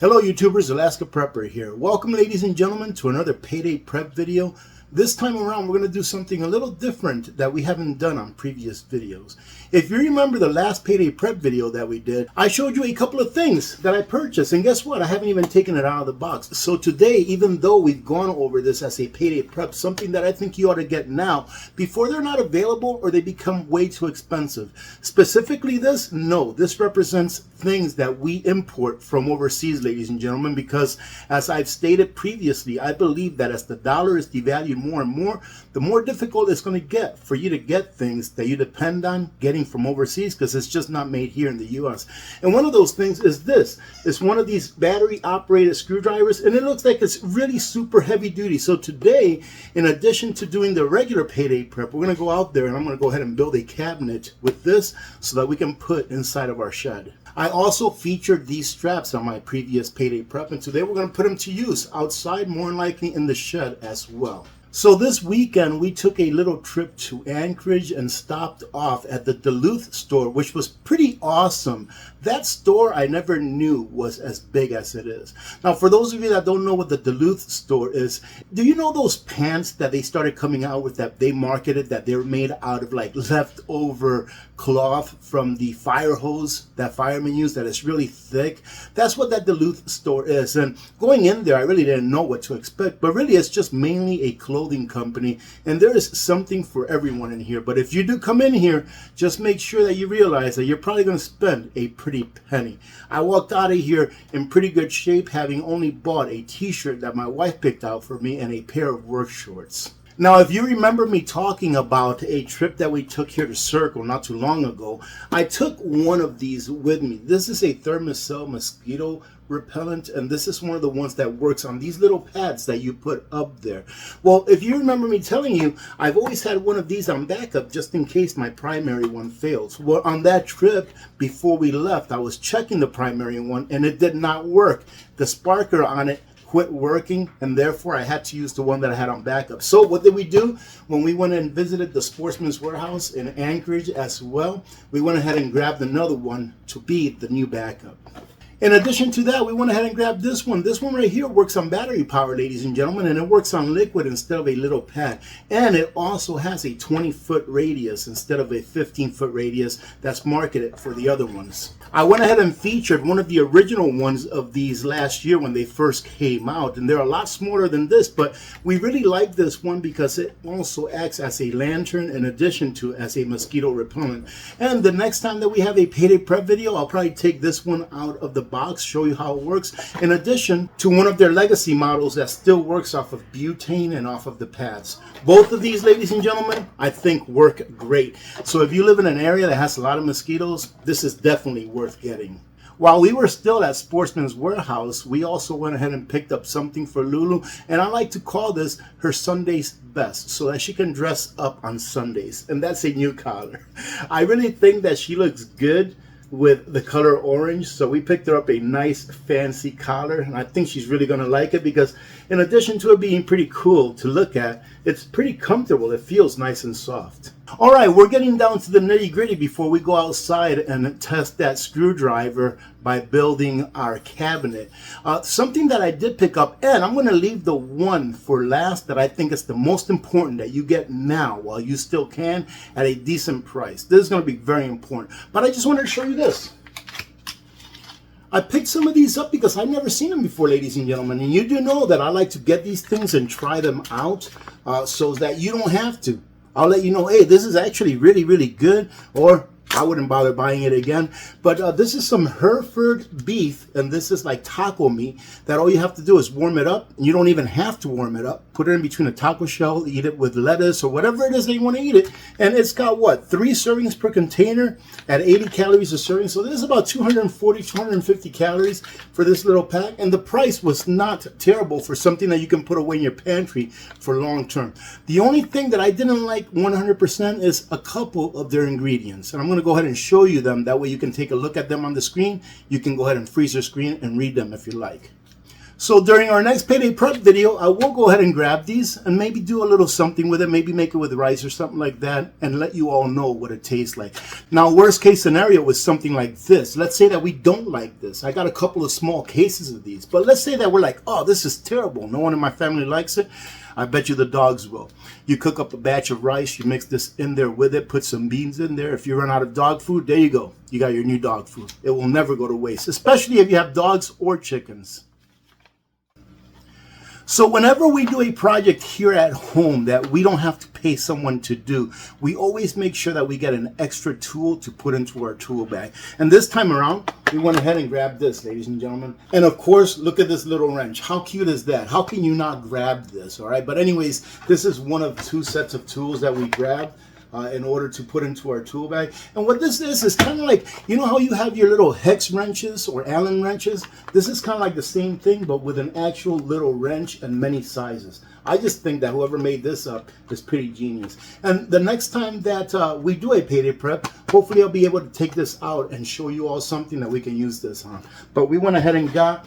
Hello YouTubers, Alaska Prepper here. Welcome ladies and gentlemen to another payday prep video. This time around we're going to do something a little different that we haven't done on previous videos. If you remember the last payday prep video that we did, I showed you a couple of things that I purchased, and guess what? I haven't even taken it out of the box. So today, even though we've gone over this as a payday prep, something that I think you ought to get now before they're not available or they become way too expensive. Specifically this, no, this represents things that we import from overseas, ladies and gentlemen, because as I've stated previously, I believe that as the dollar is devalued more and more, the more difficult it's going to get for you to get things that you depend on getting from overseas because it's just not made here in the US. And one of those things is this. It's one of these battery operated screwdrivers, and it looks like it's really super heavy duty. So today, in addition to doing the regular payday prep, we're going to go out there and I'm going to go ahead and build a cabinet with this so that we can put inside of our shed. I also featured these straps on my previous payday prep, and today we're going to put them to use outside, more than likely in the shed as well. So this weekend we took a little trip to Anchorage and stopped off at the Duluth store, which was pretty awesome. That store I never knew was as big as it is. Now for those of you that don't know what the Duluth store is, do you know those pants that they started coming out with that they marketed that they're made out of like leftover cloth from the fire hose that firemen use that is really thick? That's what that Duluth store is. And going in there I really didn't know what to expect, but really it's just mainly a clothing company, and there is something for everyone in here. But if you do come in here, just make sure that you realize that you're probably going to spend a pretty penny. I walked out of here in pretty good shape, having only bought a t-shirt that my wife picked out for me and a pair of work shorts. Now, if you remember me talking about a trip that we took here to Circle not too long ago, I took one of these with me. This is a Thermacell mosquito repellent, and this is one of the ones that works on these little pads that you put up there. Well, if you remember me telling you, I've always had one of these on backup just in case my primary one fails. Well, on that trip before we left, I was checking the primary one and it did not work. The sparker on it quit working, and therefore I had to use the one that I had on backup. So what did we do when we went and visited the Sportsman's Warehouse in Anchorage as well? We went ahead and grabbed another one to be the new backup. In addition to that, we went ahead and grabbed this one. This one right here works on battery power, ladies and gentlemen, and it works on liquid instead of a little pad. And it also has a 20-foot radius instead of a 15-foot radius that's marketed for the other ones. I went ahead and featured one of the original ones of these last year when they first came out, and they're a lot smaller than this, but we really like this one because it also acts as a lantern in addition to as a mosquito repellent. And the next time that we have a payday prep video, I'll probably take this one out of the box, show you how it works, in addition to one of their legacy models that still works off of butane and off of the pads. Both of these, ladies and gentlemen, I think work great. So if you live in an area that has a lot of mosquitoes, this is definitely worth getting. While we were still at Sportsman's Warehouse, we also went ahead and picked up something for Lulu, and I like to call this her Sunday's best, so that she can dress up on Sundays, and that's a new collar. I really think that she looks good with the color orange, so we picked her up a nice fancy collar, and I think she's really going to like it because in addition to it being pretty cool to look at, it's pretty comfortable. It feels nice and soft. All right, we're getting down to the nitty-gritty before we go outside and test that screwdriver by building our cabinet. Something that I did pick up, and I'm going to leave the one for last that I think is the most important that you get now while you still can at a decent price. This is going to be very important, but I just wanted to show you this. I picked some of these up because I've never seen them before, ladies and gentlemen, and you do know that I like to get these things and try them out so that you don't have to. I'll let you know, hey, this is actually really, really good, or I wouldn't bother buying it again. But this is some Hereford beef, and this is like taco meat that all you have to do is warm it up. And you don't even have to warm it up. Put it in between a taco shell, eat it with lettuce or whatever it is that you want to eat it. And it's got, what, 3 servings per container at 80 calories a serving. So this is about 240, 250 calories for this little pack. And the price was not terrible for something that you can put away in your pantry for long term. The only thing that I didn't like 100% is a couple of their ingredients. And I'm going to go ahead and show you them. That way you can take a look at them on the screen. You can go ahead and freeze your screen and read them if you like. So during our next payday prep video, I will go ahead and grab these and maybe do a little something with it, maybe make it with rice or something like that, and let you all know what it tastes like. Now, worst case scenario was something like this. Let's say that we don't like this. I got a couple of small cases of these, but let's say that we're like, oh, this is terrible. No one in my family likes it. I bet you the dogs will. You cook up a batch of rice, you mix this in there with it, put some beans in there. If you run out of dog food, there you go. You got your new dog food. It will never go to waste, especially if you have dogs or chickens. So whenever we do a project here at home that we don't have to pay someone to do, we always make sure that we get an extra tool to put into our tool bag. And this time around, we went ahead and grabbed this, ladies and gentlemen. And of course, look at this little wrench. How cute is that? How can you not grab this, all right? But anyways, this is one of two sets of tools that we grabbed in order to put into our tool bag. And what this is kind of like, you know how you have your little hex wrenches or Allen wrenches? This is kind of like the same thing, but with an actual little wrench and many sizes. I just think that whoever made this up is pretty genius. And the next time that we do a payday prep, hopefully I'll be able to take this out and show you all something that we can use this on. But we went ahead and got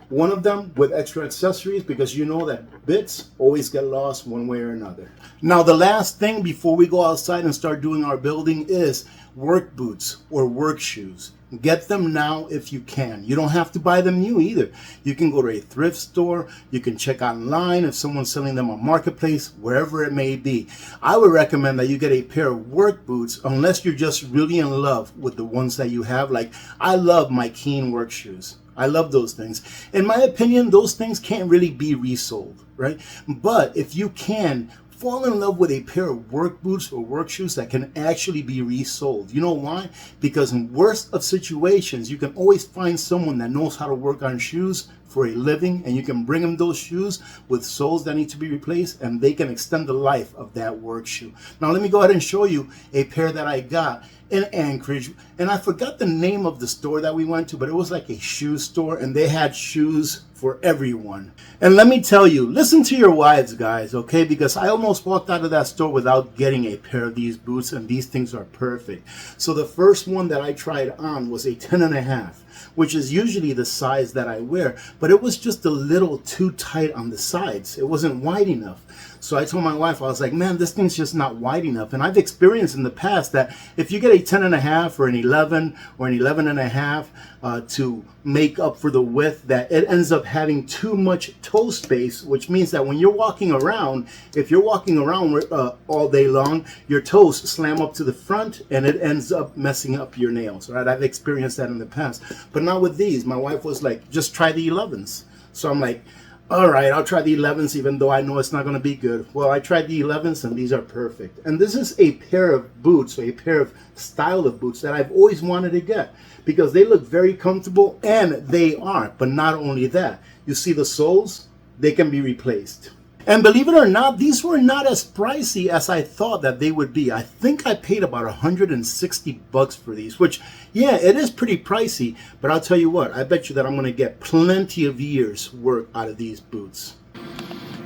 one of them with extra accessories because you know that bits always get lost one way or another. Now the last thing before we go outside and start doing our building is work boots or work shoes. Get them now if you can. You don't have to buy them new either. You can go to a thrift store. You can check online if someone's selling them on Marketplace, wherever it may be. I would recommend that you get a pair of work boots unless you're just really in love with the ones that you have. Like I love my Keen work shoes. I love those things. In my opinion, those things can't really be resold, right? But if you can, fall in love with a pair of work boots or work shoes that can actually be resold. You know why? Because in worst of situations, you can always find someone that knows how to work on shoes for a living, and you can bring them those shoes with soles that need to be replaced, and they can extend the life of that work shoe. Now let me go ahead and show you a pair that I got in Anchorage, and I forgot the name of the store that we went to, but it was like a shoe store, and they had shoes for everyone. And let me tell you, listen to your wives, guys, okay? Because I almost walked out of that store without getting a pair of these boots, and these things are perfect. So the first one that I tried on was a 10.5, which is usually the size that I wear, but it was just a little too tight on the sides. It wasn't wide enough. So I told my wife, I was like, man, this thing's just not wide enough. And I've experienced in the past that if you get a 10.5 or an 11 or an 11.5 to make up for the width, that it ends up having too much toe space, which means that when you're walking around, if you're walking around all day long, your toes slam up to the front and it ends up messing up your nails, right? I've experienced that in the past. But not with these. My wife was like, just try the 11s. So I'm like, all right, I'll try the 11s even though I know it's not going to be good. Well, I tried the 11s and these are perfect. And this is a pair of boots, or a pair of style of boots that I've always wanted to get because they look very comfortable, and they are. But not only that, you see the soles, they can be replaced. And believe it or not, these were not as pricey as I thought that they would be. I think I paid about $160 for these, which, yeah, it is pretty pricey. But I'll tell you what, I bet you that I'm going to get plenty of years' work out of these boots.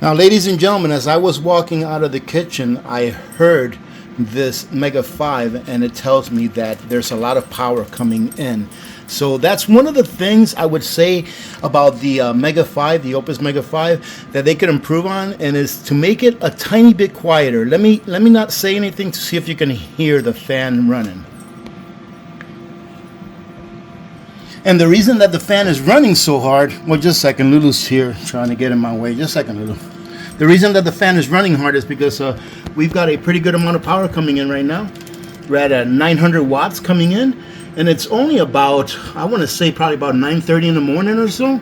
Now, ladies and gentlemen, as I was walking out of the kitchen, I heard this Mega 5, and it tells me that there's a lot of power coming in. So that's one of the things I would say about the Mega 5, the OUPES Mega 5, that they could improve on, and is to make it a tiny bit quieter. Let me not say anything to see if you can hear the fan running. And the reason that the fan is running so hard, well, just a second, Lulu's here trying to get in my way. Just a second, Lulu. The reason that the fan is running hard is because we've got a pretty good amount of power coming in right now. We're at 900 watts coming in. And it's only about, I want to say probably about 9:30 in the morning or so,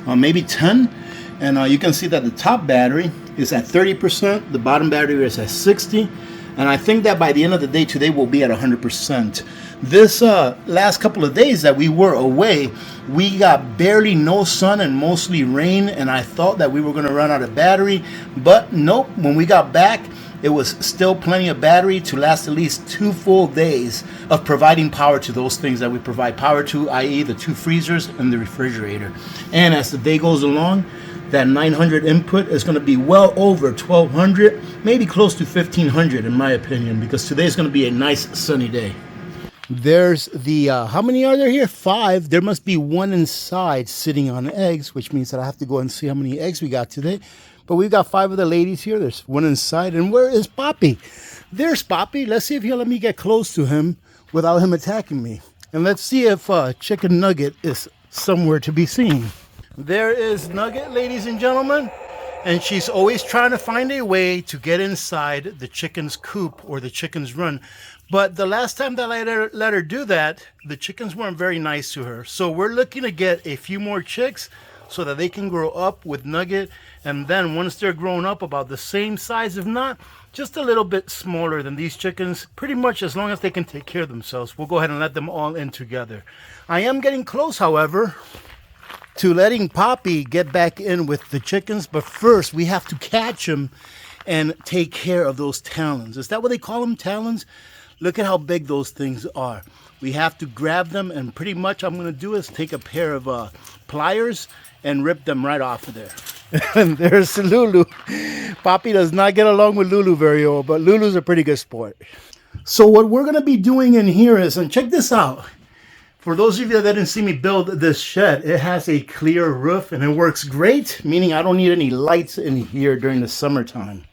maybe 10. And you can see that the top battery is at 30%, the bottom battery is at 60. And I think that by the end of the day today we'll be at 100%. This last couple of days that we were away, we got barely no sun and mostly rain, and I thought that we were going to run out of battery, but nope. When we got back, it was still plenty of battery to last at least 2 full days of providing power to those things that we provide power to, i.e. the 2 freezers and the refrigerator. And as the day goes along, that 900 input is going to be well over 1200, maybe close to 1500 in my opinion, because today is going to be a nice sunny day. There's the, how many are there here? 5. There must be 1 inside sitting on eggs, which means that I have to go and see how many eggs we got today. But we've got 5 of the ladies here. There's 1 inside. And where is Poppy? There's Poppy. Let's see if he'll let me get close to him without him attacking me. And let's see if Chicken Nugget is somewhere to be seen. There is Nugget, ladies and gentlemen. And she's always trying to find a way to get inside the chicken's coop or the chicken's run. But the last time that I let her do that, the chickens weren't very nice to her. So we're looking to get a few more chicks so that they can grow up with Nugget. And then once they're grown up about the same size, if not, just a little bit smaller than these chickens, pretty much as long as they can take care of themselves, we'll go ahead and let them all in together. I am getting close, however, to letting Poppy get back in with the chickens. But first, we have to catch them and take care of those talons. Is that what they call them, talons? Look at how big those things are. We have to grab them, and pretty much I'm going to do is take a pair of pliers and rip them right off of there. And there's Lulu. Poppy does not get along with Lulu very well, but Lulu's a pretty good sport. So what we're going to be doing in here is, and check this out. For those of you that didn't see me build this shed, it has a clear roof and it works great, meaning I don't need any lights in here during the summertime.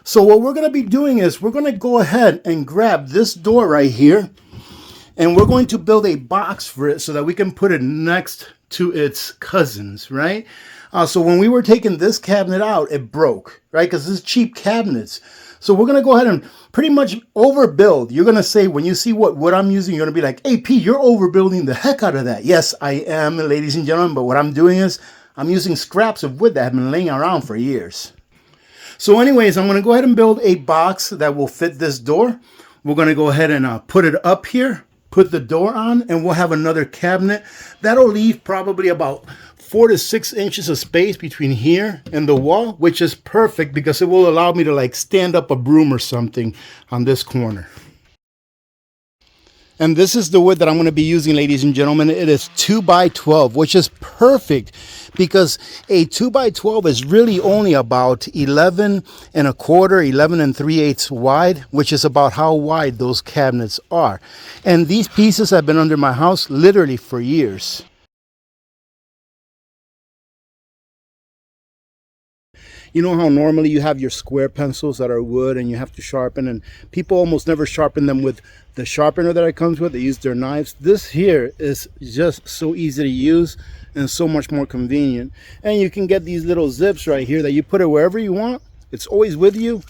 So what we're going to be doing is we're going to go ahead and grab this door right here, and we're going to build a box for it so that we can put it next to its cousins, right? So when we were taking this cabinet out, it broke, right? Because this is cheap cabinets. So we're going to go ahead and pretty much overbuild. You're going to say, when you see what I'm using, you're going to be like, hey, P, you're overbuilding the heck out of that. Yes, I am, ladies and gentlemen. But what I'm doing is I'm using scraps of wood that have been laying around for years. So anyways, I'm going to go ahead and build a box that will fit this door. We're going to go ahead and put it up here, put the door on, and we'll have another cabinet. That'll leave probably about 4 to 6 inches of space between here and the wall, which is perfect because it will allow me to like stand up a broom or something on this corner. And this is the wood that I'm going to be using, ladies and gentlemen. It is 2x12, which is perfect because a 2x12 is really only about 11 1/4, 11 3/8 wide, which is about how wide those cabinets are. And these pieces have been under my house literally for years. You know how normally you have your square pencils that are wood and you have to sharpen, and people almost never sharpen them with the sharpener that it comes with. They use their knives. This here is just so easy to use and so much more convenient. And you can get these little zips right here that you put it wherever you want. It's always with you.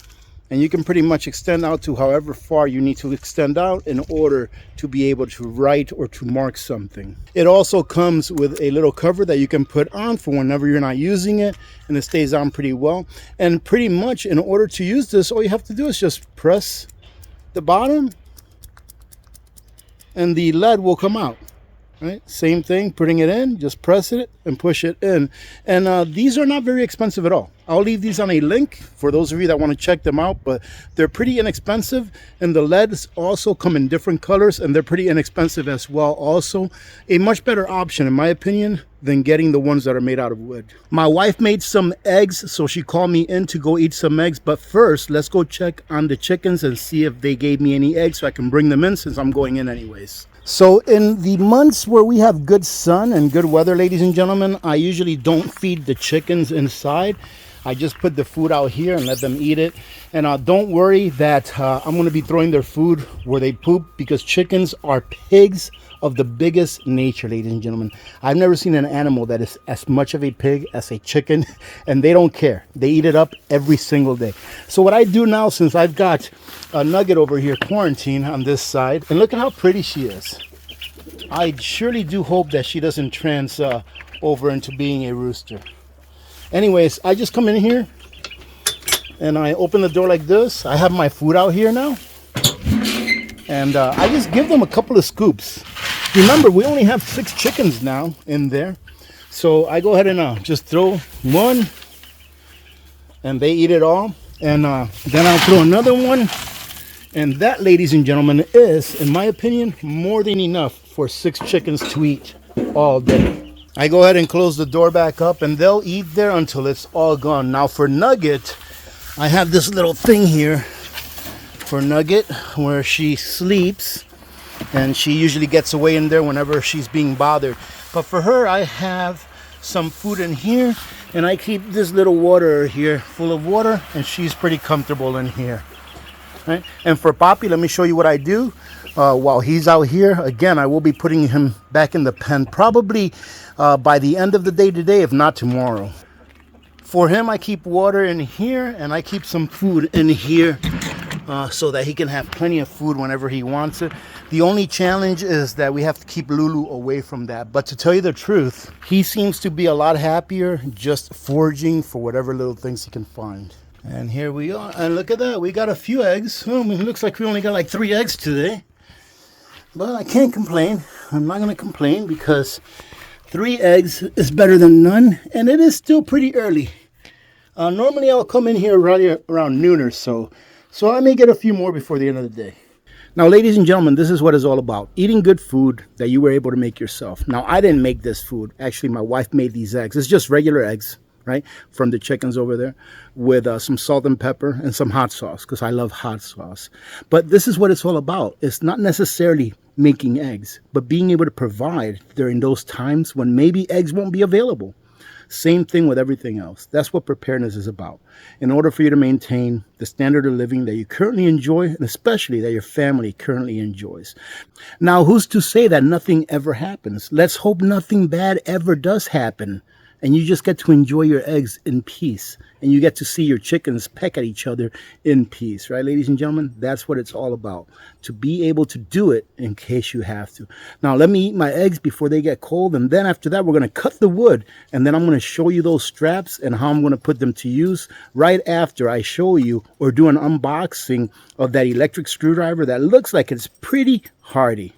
And you can pretty much extend out to however far you need to extend out in order to be able to write or to mark something. It also comes with a little cover that you can put on for whenever you're not using it, and it stays on pretty well. And pretty much in order to use this, all you have to do is just press the bottom and the lead will come out. Right? Same thing, putting it in, just press it and push it in. And these are not very expensive at all. I'll leave these on a link for those of you that want to check them out, but they're pretty inexpensive. And the LEDs also come in different colors and they're pretty inexpensive as well. Also, a much better option, in my opinion, than getting the ones that are made out of wood. My wife made some eggs, so she called me in to go eat some eggs. But first, let's go check on the chickens and see if they gave me any eggs so I can bring them in since I'm going in anyways. So in the months where we have good sun and good weather, ladies and gentlemen, I usually don't feed the chickens inside. I just put the food out here and let them eat it. And don't worry that I'm going to be throwing their food where they poop, because chickens are pigs of the biggest nature, ladies and gentlemen. I've never seen an animal that is as much of a pig as a chicken, and they don't care. They eat it up every single day. So what I do now, since I've got a Nugget over here quarantined on this side, and look at how pretty she is. I surely do hope that she doesn't over into being a rooster. Anyways, I just come in here and I open the door like this. I have my food out here now, and I just give them a couple of scoops. Remember, we only have 6 chickens now in there, so I go ahead and just throw one, and they eat it all. And then I'll throw another one, and that, ladies and gentlemen, is, in my opinion, more than enough for 6 chickens to eat all day. I go ahead and close the door back up, and they'll eat there until it's all gone. Now for Nugget, I have this little thing here for Nugget where she sleeps. and she usually gets away in there whenever she's being bothered. But for her, I have some food in here, and I keep this little water here full of water, and she's pretty comfortable in here. Right? And for Poppy, let me show you what I do while he's out here. Again, I will be putting him back in the pen probably by the end of the day today, if not tomorrow. For him, I keep water in here, and I keep some food in here so that he can have plenty of food whenever he wants it. The only challenge is that we have to keep Lulu away from that. But to tell you the truth, he seems to be a lot happier just foraging for whatever little things he can find. And here we are. And look at that. We got a few eggs. Well, it looks like we only got like 3 eggs today. But I can't complain. I'm not going to complain because 3 eggs is better than none. And it is still pretty early. Normally I'll come in here around noon or so. So I may get a few more before the end of the day. Now, ladies and gentlemen, this is what it's all about. Eating good food that you were able to make yourself. Now, I didn't make this food. Actually, my wife made these eggs. It's just regular eggs, right, from the chickens over there with some salt and pepper and some hot sauce because I love hot sauce. But this is what it's all about. It's not necessarily making eggs, but being able to provide during those times when maybe eggs won't be available. Same thing with everything else. That's what preparedness is about. In order for you to maintain the standard of living that you currently enjoy, and especially that your family currently enjoys. Now, who's to say that nothing ever happens? Let's hope nothing bad ever does happen. And you just get to enjoy your eggs in peace. And you get to see your chickens peck at each other in peace. Right, ladies and gentlemen? That's what it's all about. To be able to do it in case you have to. Now, let me eat my eggs before they get cold. And then after that, we're going to cut the wood. And then I'm going to show you those straps and how I'm going to put them to use right after I show you or do an unboxing of that electric screwdriver that looks like it's pretty hardy.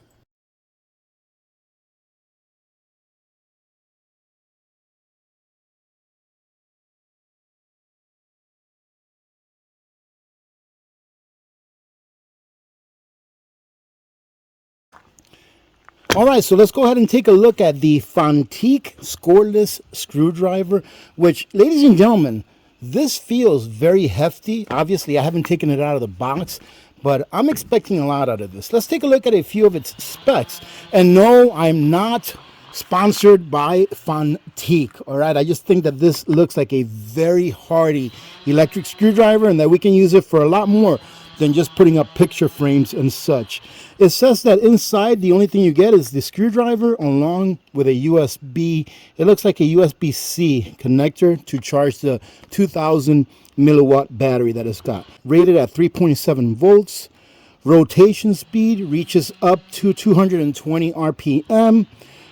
All right, so let's go ahead and take a look at the Fontique scoreless screwdriver, which, ladies and gentlemen, this feels very hefty. Obviously, I haven't taken it out of the box, but I'm expecting a lot out of this. Let's take a look at a few of its specs. And no, I'm not sponsored by Fontique, all right? I just think that this looks like a very hardy electric screwdriver and that we can use it for a lot more than just putting up picture frames and such. It says that inside the only thing you get is the screwdriver along with a USB. It looks like a USB-C connector to charge the 2000 milliwatt battery that it's got. Rated at 3.7 volts. Rotation speed reaches up to 220 RPM.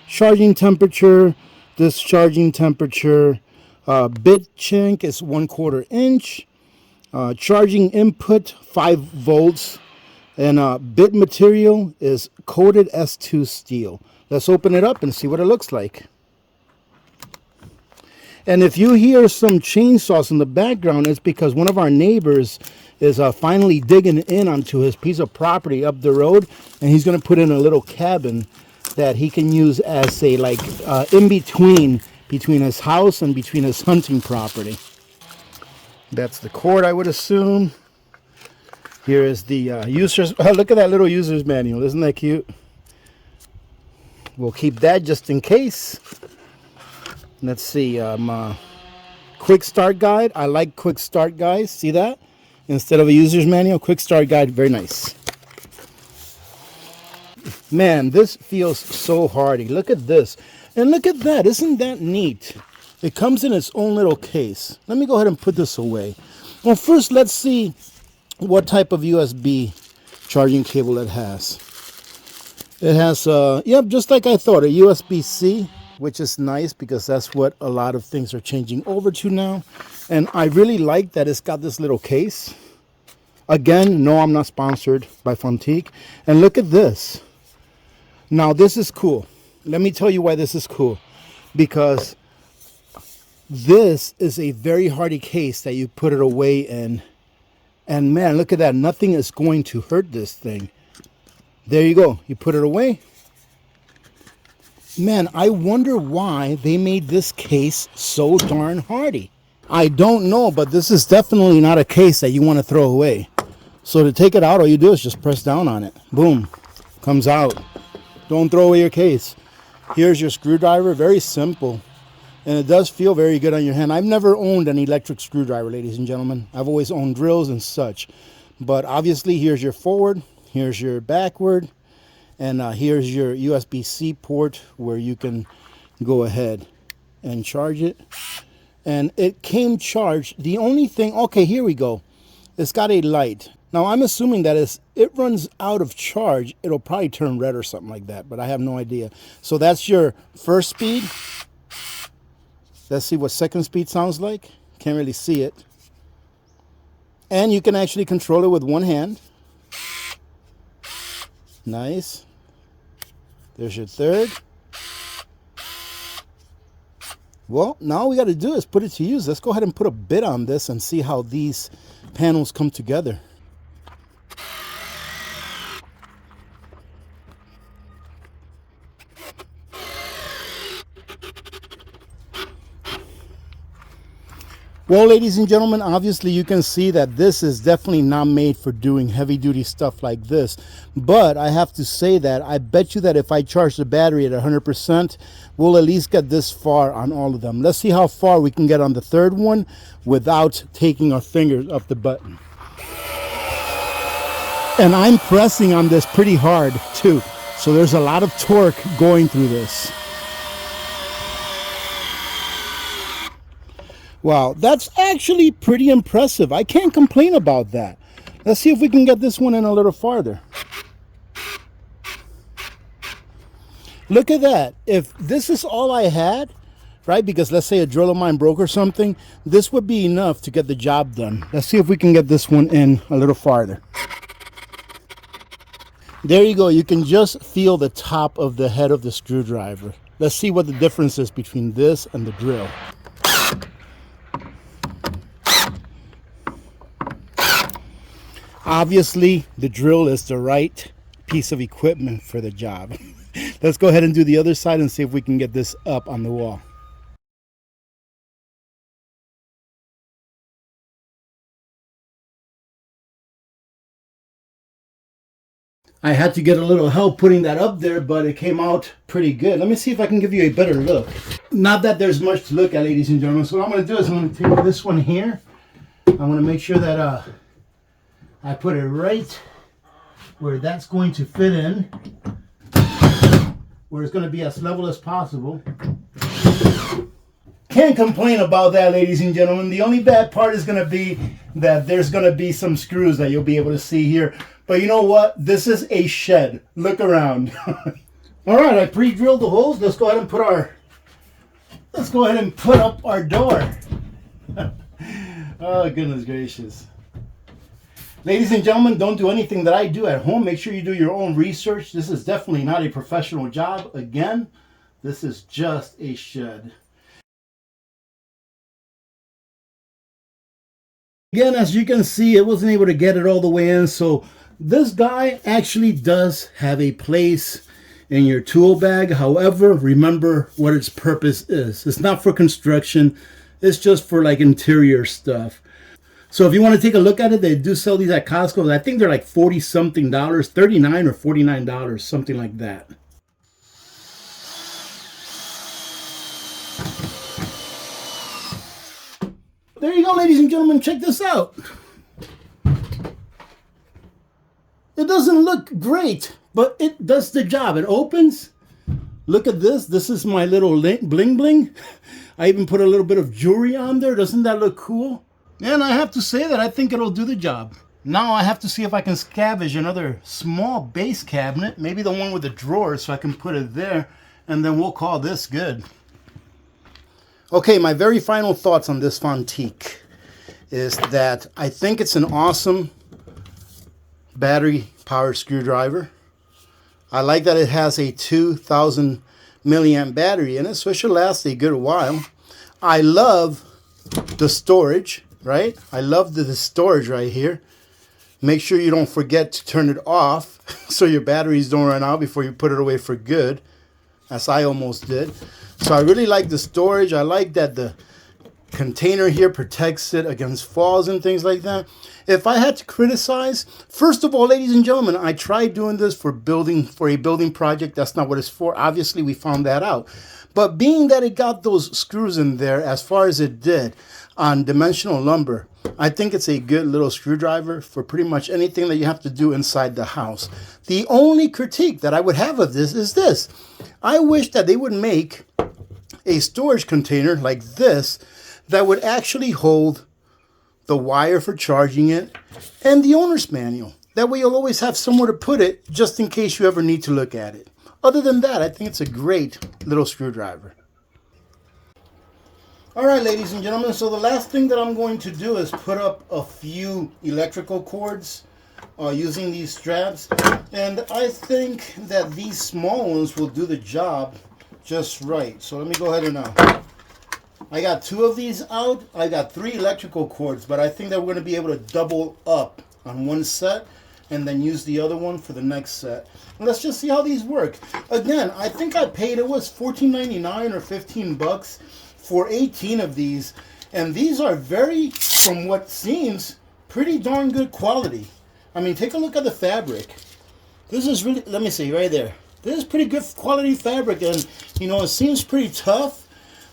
Charging temperature, discharging temperature, bit chink is 1/4 inch. Charging input 5 volts, and bit material is coated S2 steel. Let's open it up and see what it looks like. And if you hear some chainsaws in the background, it's because one of our neighbors is finally digging in onto his piece of property up the road, and he's going to put in a little cabin that he can use as a in between his house and between his hunting property. That's the cord, I would assume. Here is the user's. Oh, look at that little user's manual. Isn't that cute? We'll keep that just in case. Let's see. Quick start guide. I like quick start guides. See that? Instead of a user's manual, quick start guide. Very nice. Man, this feels so hardy. Look at this. And look at that. Isn't that neat? It comes in its own little case. Let me go ahead and put this away. Well, first, let's see what type of USB charging cable it has. It has, yep, just like I thought, a USB-C, which is nice because that's what a lot of things are changing over to now. And I really like that it's got this little case. Again, no, I'm not sponsored by Fontique. And look at this. Now, this is cool. Let me tell you why this is cool. Because this is a very hardy case that you put it away in. And man, look at that. Nothing is going to hurt this thing. There you go. You put it away. Man, I wonder why they made this case so darn hardy. I don't know, but this is definitely not a case that you want to throw away. So to take it out, all you do is just press down on it. Boom. Comes out. Don't throw away your case. Here's your screwdriver, very simple. And it does feel very good on your hand. I've never owned an electric screwdriver, ladies and gentlemen. I've always owned drills and such. But obviously, here's your forward, here's your backward, and here's your USB-C port where you can go ahead and charge it. And it came charged. The only thing, okay, here we go. It's got a light. Now, I'm assuming that as it runs out of charge, it'll probably turn red or something like that, but I have no idea. So that's your first speed. Let's see what second speed sounds like. Can't really see it. And you can actually control it with one hand. Nice. There's your third. Well, now all we got to do is put it to use. Let's go ahead and put a bit on this and see how these panels come together. Well, ladies and gentlemen, obviously you can see that this is definitely not made for doing heavy duty stuff like this. But I have to say that I bet you that if I charge the battery at 100%, we'll at least get this far on all of them. Let's see how far we can get on the third one without taking our fingers off the button. And I'm pressing on this pretty hard too. So there's a lot of torque going through this. Wow, that's actually pretty impressive. I can't complain about that. Let's see if we can get this one in a little farther. Look at that. If this is all I had, right, because let's say a drill of mine broke or something, this would be enough to get the job done. Let's see if we can get this one in a little farther. There you go. You can just feel the top of the head of the screwdriver. Let's see what the difference is between this and the drill. Obviously, the drill is the right piece of equipment for the job. Let's go ahead and do the other side and see if we can get this up on the wall. I had to get a little help putting that up there, but it came out pretty good. Let me see if I can give you a better look. Not that there's much to look at, ladies and gentlemen. So what I'm going to do is I'm going to take this one here. I'm going to make sure that I put it right where that's going to fit in, where it's going to be as level as possible. Can't complain about that, ladies and gentlemen. The only bad part is going to be that there's going to be some screws that you'll be able to see here. But you know what? This is a shed. Look around. All right, I pre-drilled the holes. Let's go ahead and put up our door. Oh, goodness gracious. Ladies and gentlemen, don't do anything that I do at home. Make sure you do your own research. This is definitely not a professional job. Again, this is just a shed. Again, as you can see, it wasn't able to get it all the way in. So this guy actually does have a place in your tool bag. However, remember what its purpose is. It's not for construction. It's just for like interior stuff. So if you want to take a look at it, they do sell these at Costco. I think they're like $40-something, $39 or $49, something like that. There you go, ladies and gentlemen. Check this out. It doesn't look great, but it does the job. It opens. Look at this. This is my little bling bling. I even put a little bit of jewelry on there. Doesn't that look cool? And I have to say that I think it'll do the job. Now I have to see if I can scavenge another small base cabinet, maybe the one with the drawers, so I can put it there, and then we'll call this good. Okay, my very final thoughts on this Fontique is that I think it's an awesome battery powered screwdriver. I like that it has a 2000 milliamp battery in it, so it should last a good while. I love the storage. Right? I love the storage right here. Make sure you don't forget to turn it off so your batteries don't run out before you put it away for good, as I almost did. So I really like the storage. I like that container here protects it against falls and things like that. If I had to criticize, first of all, ladies and gentlemen, I tried doing this for a building project. That's not what it's for. Obviously, we found that out. But being that it got those screws in there as far as it did on dimensional lumber, I think it's a good little screwdriver for pretty much anything that you have to do inside the house. The only critique that I would have of this is this. I wish that they would make a storage container like this that would actually hold the wire for charging it and the owner's manual. That way you'll always have somewhere to put it just in case you ever need to look at it. Other than that, I think it's a great little screwdriver. All right, ladies and gentlemen, so the last thing that I'm going to do is put up a few electrical cords using these straps. And I think that these small ones will do the job just right. So let me go ahead and I got 2 of these out. I got 3 electrical cords, but I think that we're going to be able to double up on one set and then use the other one for the next set. And let's just see how these work. Again, I think I paid, it was $14.99 or $15 for 18 of these. And these are very, from what seems, pretty darn good quality. I mean, take a look at the fabric. This is really, let me see, right there. This is pretty good quality fabric, and you know, it seems pretty tough.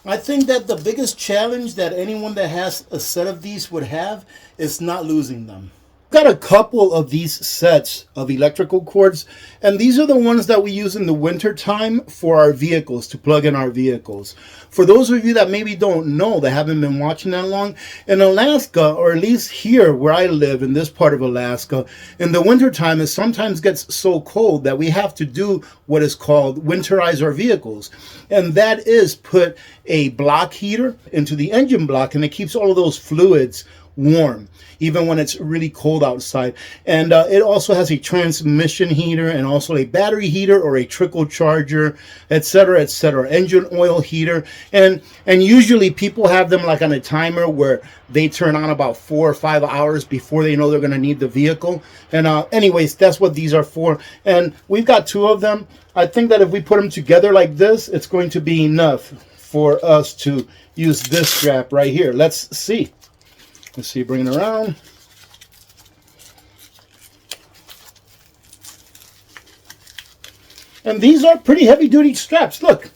I think that the biggest challenge that anyone that has a set of these would have is not losing them. Got a couple of these sets of electrical cords, and these are the ones that we use in the winter time for our vehicles, to plug in our vehicles. For those of you that maybe don't know, that haven't been watching that long, in Alaska, or at least here where I live in this part of Alaska, in the winter time it sometimes gets so cold that we have to do what is called winterize our vehicles, and that is put a block heater into the engine block, and it keeps all of those fluids warm even when it's really cold outside. And it also has a transmission heater and also a battery heater or a trickle charger, etc., etc., engine oil heater. And usually people have them like on a timer where they turn on about 4 or 5 hours before they know they're going to need the vehicle. And anyways, that's what these are for. And we've got 2 of them. I think that if we put them together like this, it's going to be enough for us to use this strap right here. Let's see. Let's see, bring it around. And these are pretty heavy duty straps, look.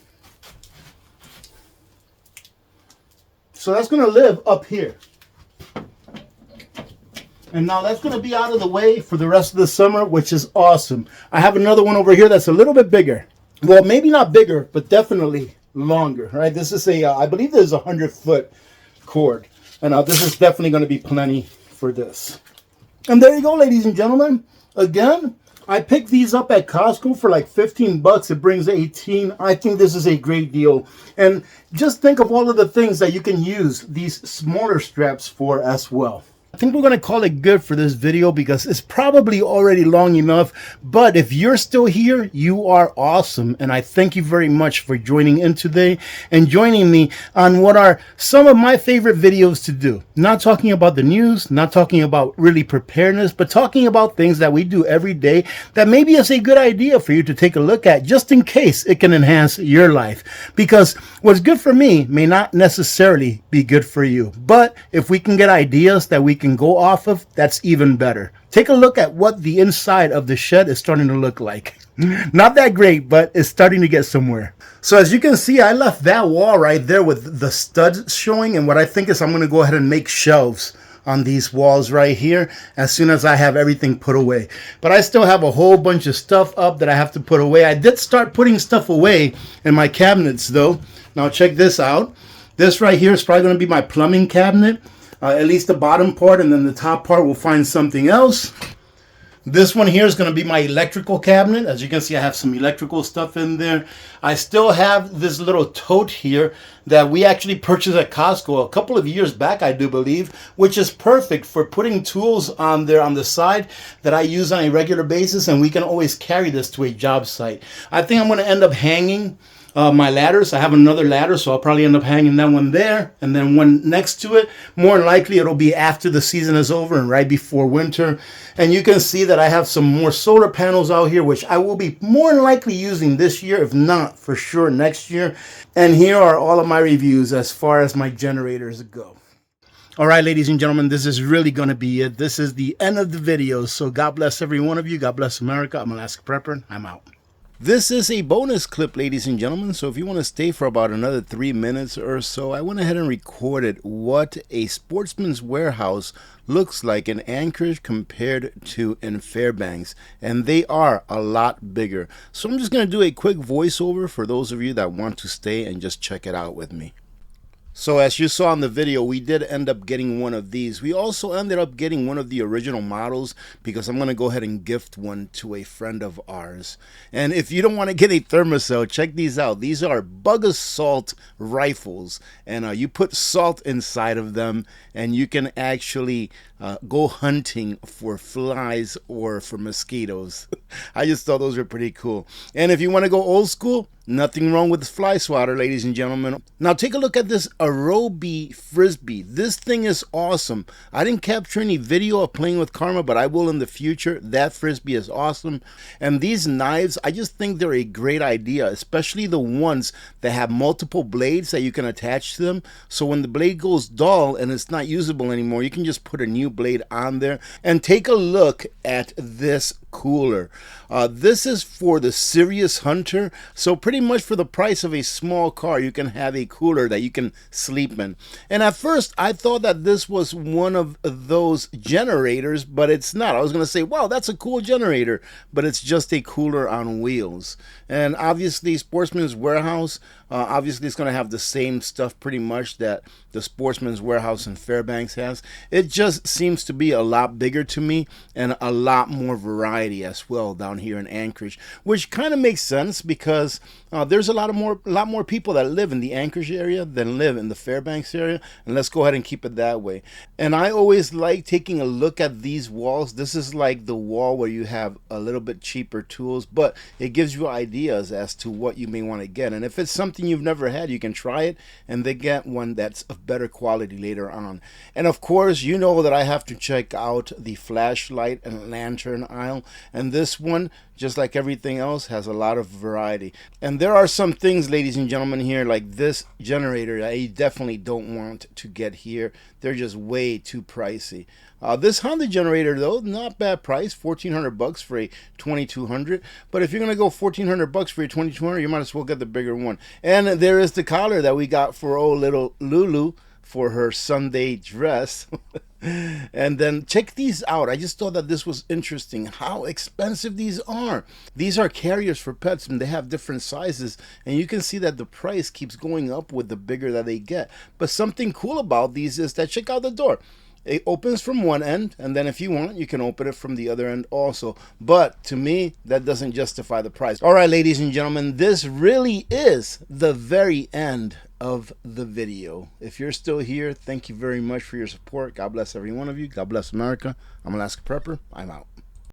So that's going to live up here. And now that's going to be out of the way for the rest of the summer, which is awesome. I have another one over here that's a little bit bigger. Well, maybe not bigger, but definitely longer, right? This is a, I believe this is a 100-foot cord. And this is definitely going to be plenty for this. And there you go, ladies and gentlemen. Again, I picked these up at Costco for like $15. It brings 18. I think this is a great deal. And just think of all of the things that you can use these smaller straps for as well. I think we're going to call it good for this video because it's probably already long enough. But if you're still here, you are awesome. And I thank you very much for joining in today and joining me on what are some of my favorite videos to do. Not talking about the news, not talking about really preparedness, but talking about things that we do every day that maybe is a good idea for you to take a look at just in case it can enhance your life. Because what's good for me may not necessarily be good for you. But if we can get ideas that we can go off of, that's even better. Take a look at what the inside of the shed is starting to look like. Not that great, but it's starting to get somewhere. So as you can see, I left that wall right there with the studs showing, and what I think is I'm going to go ahead and make shelves on these walls right here as soon as I have everything put away. But I still have a whole bunch of stuff up that I have to put away. I did start putting stuff away in my cabinets though. Now check this out. This right here is probably going to be my plumbing cabinet. At least the bottom part, and then the top part will find something else. This one here is going to be my electrical cabinet. As you can see, I have some electrical stuff in there. I still have this little tote here that we actually purchased at Costco a couple of years back, I do believe, which is perfect for putting tools on there on the side that I use on a regular basis, and we can always carry this to a job site. I think I'm going to end up hanging my ladders. I have another ladder, so I'll probably end up hanging that one there, and then one next to it. More than likely, it'll be after the season is over and right before winter. And you can see that I have some more solar panels out here, which I will be more than likely using this year, if not for sure next year. And here are all of my reviews as far as my generators go. All right, ladies and gentlemen, this is really going to be it. This is the end of the video. So God bless every one of you. God bless America. I'm Alaska Prepper. I'm out. This is a bonus clip, ladies and gentlemen, so if you want to stay for about another 3 minutes or so, I went ahead and recorded what a Sportsman's Warehouse looks like in Anchorage compared to in Fairbanks, and they are a lot bigger. So I'm just going to do a quick voiceover for those of you that want to stay and just check it out with me. So as you saw in the video, we did end up getting one of these. We also ended up getting one of the original models because I'm going to go ahead and gift one to a friend of ours. And if you don't want to get a thermocell, check these out. These are bug assault rifles, and you put salt inside of them, and you can actually go hunting for flies or for mosquitoes. I just thought those were pretty cool. And if you want to go old school, nothing wrong with fly swatter, ladies and gentlemen. Now take a look at this Arobi Frisbee. This thing is awesome. I didn't capture any video of playing with Karma, but I will in the future. That Frisbee is awesome. And these knives, I just think they're a great idea, especially the ones that have multiple blades that you can attach to them. So when the blade goes dull and it's not usable anymore, you can just put a new blade on there. And take a look at this cooler. This is for the serious hunter. So pretty much for the price of a small car, you can have a cooler that you can sleep in. And at first I thought that this was one of those generators, but it's not. I was going to say, wow, that's a cool generator, but it's just a cooler on wheels. And obviously Sportsman's Warehouse, obviously it's going to have the same stuff pretty much that the Sportsman's Warehouse in Fairbanks has. It just seems to be a lot bigger to me and a lot more variety as well down here in Anchorage, which kind of makes sense because there's a lot more people that live in the Anchorage area than live in the Fairbanks area, and let's go ahead and keep it that way. And I always like taking a look at these walls. This is like the wall where you have a little bit cheaper tools, but it gives you ideas as to what you may want to get. And if it's something you've never had, you can try it and then get one that's of better quality later on. And of course, you know that I have to check out the flashlight and lantern aisle, and this one, just like everything else, has a lot of variety. And there are some things, ladies and gentlemen, here like this generator that you definitely don't want to get here. They're just way too pricey. This Honda generator though, not bad price, $1,400 for a 2200. But if you're gonna go $1,400 for a 2200, you might as well get the bigger one. And there is the collar that we got for old little Lulu for her Sunday dress. And then check these out. I just thought that this was interesting how expensive these are. These are carriers for pets, and they have different sizes, and you can see that the price keeps going up with the bigger that they get. But something cool about these is that, check out the door. It opens from one end, and then if you want, you can open it from the other end also. But to me, that doesn't justify the price. All right, ladies and gentlemen, this really is the very end of the video. If you're still here, thank you very much for your support. God bless every one of you. God bless America. I'm Alaska Prepper. I'm out.